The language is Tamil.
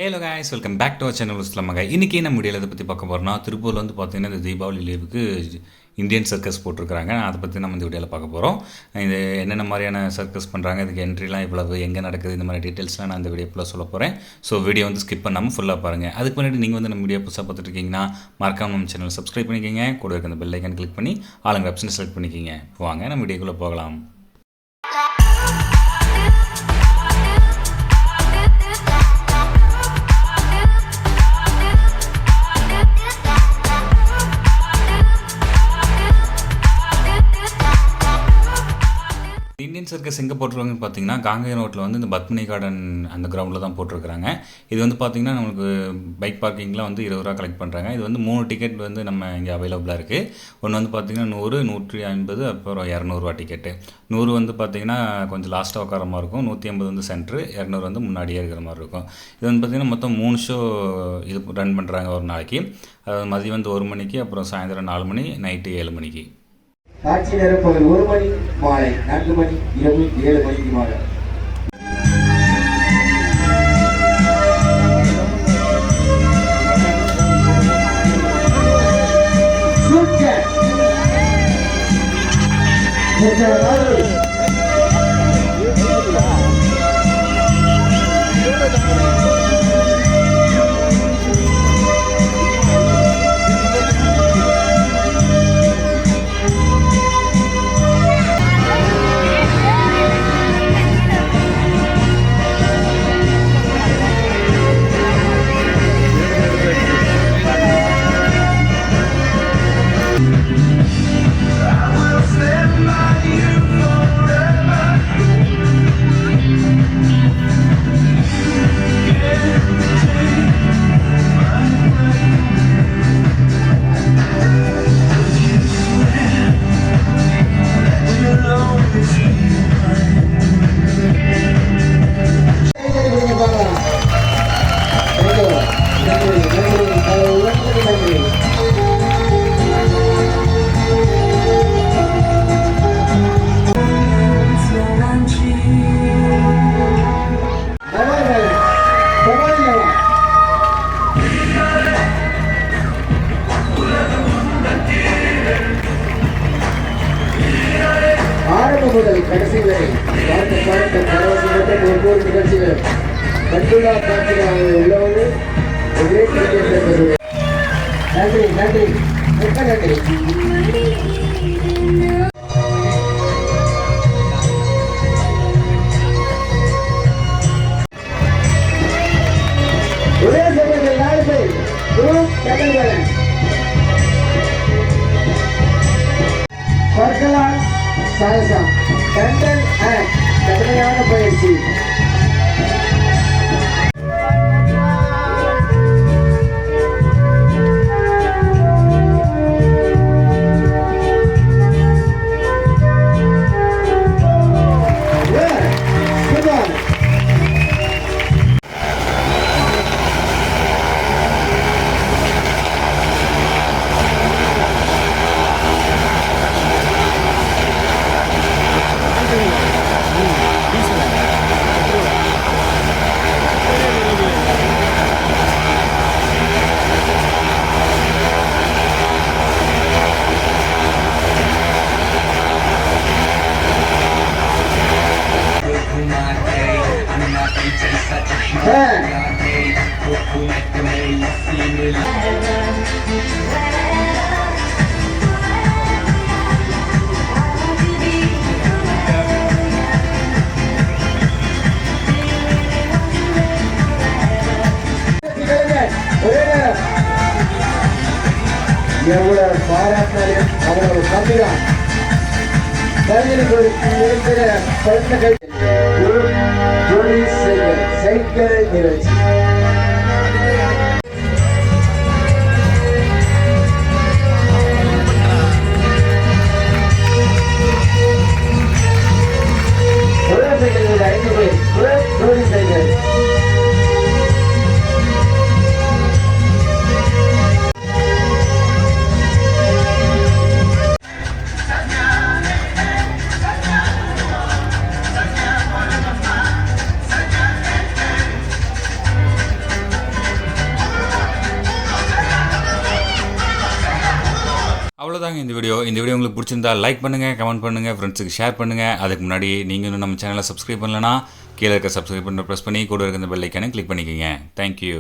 Hello guys, welcome back to our channel sutthalaam. இன்றைக்கி நம்ம வீடியோவில் இதை பற்றி பார்க்க போகிறோம்னா, திருப்பூரில் வந்து பார்த்திங்கன்னா இந்த தீபாவளி லீவுக்கு இந்தியன் சர்க்கஸ் போட்டிருக்கிறாங்க. அதை பற்றி நம்ம இந்த வீடியோவில் பார்க்க போகிறோம். இது என்னென்ன மாதிரியான சர்க்கஸ் பண்ணுறாங்க, இதுக்கு என்ட்ரிலாம் இவ்வளவு, எங்கே நடக்குது, இந்த மாதிரி டீட்டெயில்ஸ்லாம் நான் இந்த வீடியோ ஃபுல்லாக சொல்ல போகிறேன். ஸோ வீடியோ வந்து ஸ்கிப் பண்ணாமல் ஃபுல்லாக பாருங்கள். அதுக்கு முன்னாடி நீங்கள் வந்து நம்ம வீடியோ புதுசாக பார்த்துட்டு இருக்கீங்கன்னா மறக்காம நம்ம சேனல் சப்ஸ்கிரைப் பண்ணிக்கிங்க. கூட இருக்க அந்த பெல் ஐக்கான் கிளிக் பண்ணி ஆளுங்க ஆப்ஷனை செலக்ட் பண்ணிக்கிங்க. வாங்க நம்ம வீடியோக்குள்ளே போகலாம். இந்தியன் சர்க்கஸ் எங்கே போட்டிருக்காங்கன்னு பார்த்தீங்கன்னா, காங்கேயம் ரோட்டில் வந்து இந்த பத்மினி கார்டன் அந்த கிரவுண்டில் தான் போட்டிருக்கிறாங்க. இது வந்து பார்த்திங்கன்னா நம்மளுக்கு பைக் பார்க்கிங்கில் வந்து 20 ரூபா கலெக்ட் பண்ணுறாங்க. இது வந்து 3 டிக்கெட் வந்து நம்ம இங்கே அவைலபிளாக இருக்குது. ஒன்று வந்து பார்த்திங்கன்னா 100, 150, அப்புறம் 200 டிக்கெட்டு. 100 வந்து பார்த்திங்கன்னா கொஞ்சம் லாஸ்ட்டாக உட்கார மாதிரி இருக்கும், 150 வந்து சென்ட்ரு, 200 வந்து முன்னாடியே இருக்கிற மாதிரி இருக்கும். இது வந்து பார்த்திங்கன்னா மொத்தம் 3 ஷோ இது ரன் பண்ணுறாங்க ஒரு நாளைக்கு. அதாவது மதியம் வந்து 1 மணிக்கு, அப்புறம் சாயந்தரம் 4 மணி, நைட்டு 7 மணிக்கு. காட்சி நேரம் பகல் 1 மணி, மாலை 4 மணி, இரவு 7 மணிக்கு மாலை. முதல் கடைசி வரை பார்த்த பரவசத்துடன் ஒவ்வொரு நிகழ்ச்சிகளும் கண்டுள்ளா காட்சிகளாக உள்ளவர்கள் நன்றி நன்றி மிக்க நன்றி. ஒரே சமயத்தில் 4 பேர் குரூப் கட்டங்கள் பர்கலான் சாயசம் கண்டன் அண்ட் கடுமையான பயிற்சி. எவ்வளவு பாராட்டினாலும் அவ்வளவு கம்மிதான். சைக்கிள் நிகழ்ச்சி ஒரே சைக்கிள் 5 பேர் ஜோடி சைக்கிள். அவ்வளோதாங்க இந்த வீடியோ உங்களுக்கு பிடிச்சிருந்தா லைக் பண்ணுங்கள், கமெண்ட் பண்ணுங்கள், ஃப்ரெண்ட்ஸுக்கு ஷேர் பண்ணுங்கள். அதுக்கு முன்னாடி நீங்கள் இன்னும் நம்ம சேனலை சப்ஸ்கிரைப் பண்ணலன்னா கீழே இருக்க சப்ஸ்கிரைப் பண்ண ப்ரெஸ் பண்ணி கூட இருக்க இந்த பெல் ஐக்கானை கிளிக் பண்ணிக்கோங்க. தேங்க்யூ.